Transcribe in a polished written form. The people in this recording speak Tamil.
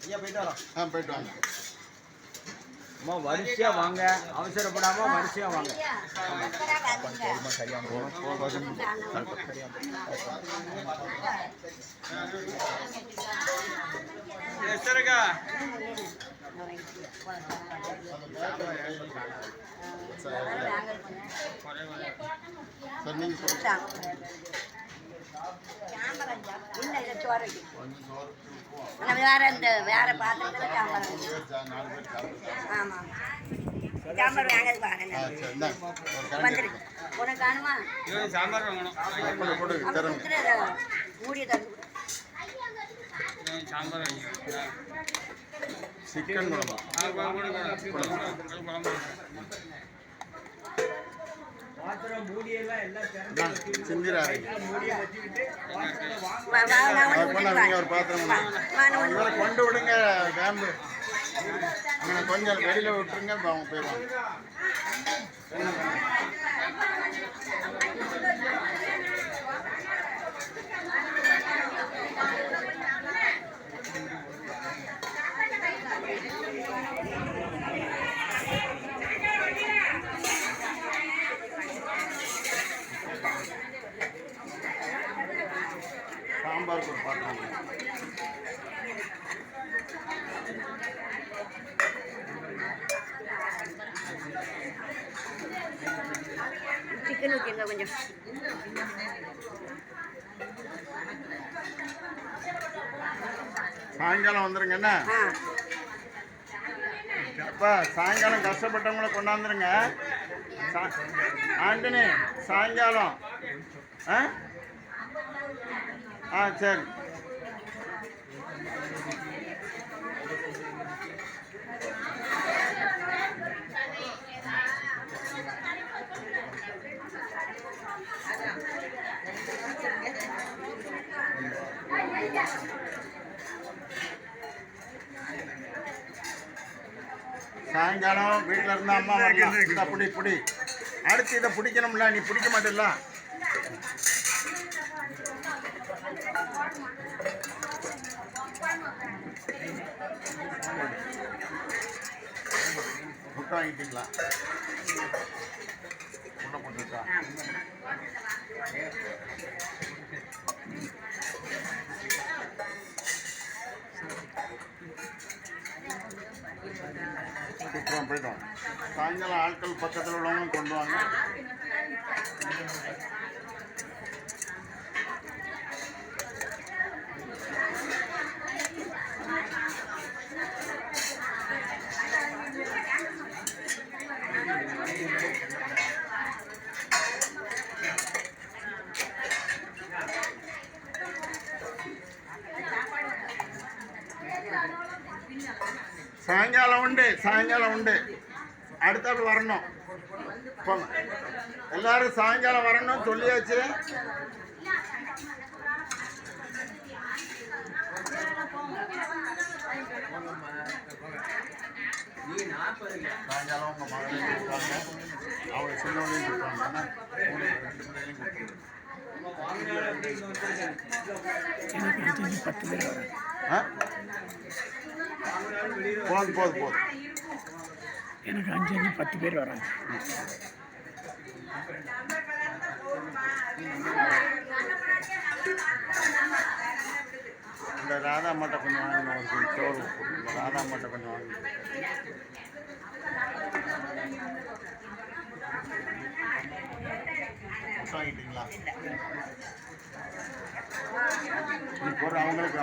ஐயா போயிட்டு வரோம். போயிட்டு வாங்க. அம்மா வரிசையா வாங்க, அவசரப்படாம வரிசையா வாங்க. சரிக்கா சார் நீங்க வேற இந்த வேற பாத்திரத்துல சாம்பார். ஆமா சாம்பார் வந்துருக்கு. உனக்கு காணுமா? சாம்பார் வாங்கணும். மூடிய தந்து சாம்பார் சிக்கன் குழம்பு சிந்திராரு ஒரு பாத்திரம் கொண்டு விடுங்க. கேம்பு அங்கே கொஞ்சம் வெளியில விட்டுருங்க. அவங்க போயிடுவாங்க. சாம்பாருக்கு ஒரு பாத்திரம் சிக்கன் ஊற்றிங்க கொஞ்சம். சாயங்காலம் வந்துருங்க. என்ன அப்பா சாயங்காலம் கஷ்டப்பட்டவங்களை கொண்டாந்துருங்க. ஆண்டனி சாயங்காலம். சரி. சாயங்காலம் வீட்டில் இருந்தா அம்மா வரலாம். இந்த பிடி அடுத்து இதை பிடிக்கணும்ல. நீ பிடிக்க மாட்டேல்ல. முட்டை வாங்கிட்டீங்களா? முட்டை போட்டுருக்கா? போயிட்டோம். சாயங்காலம் ஆட்கள் பக்கத்தில் உள்ளவங்க கொண்டு வாங்க. சாயங்காலம் உண்டு. அடுத்தாப்பு வரணும். எல்லாரும் சாயங்காலம் வரணும் சொல்லியாச்சு. சாயங்காலம் உங்க மகளையும் கொடுப்பாங்க. அவங்க சின்னவனையும் கொடுப்பாங்க. போதும். எனக்கு 5-10 பேர் வராங்க. இந்த ராதா மாட்டை கொஞ்சம் வாங்கணும். ஒரு சோறு ராதா மாட்டை கொஞ்சம் வாங்கணும். வாங்கிட்டீங்களா? அவங்களுக்கு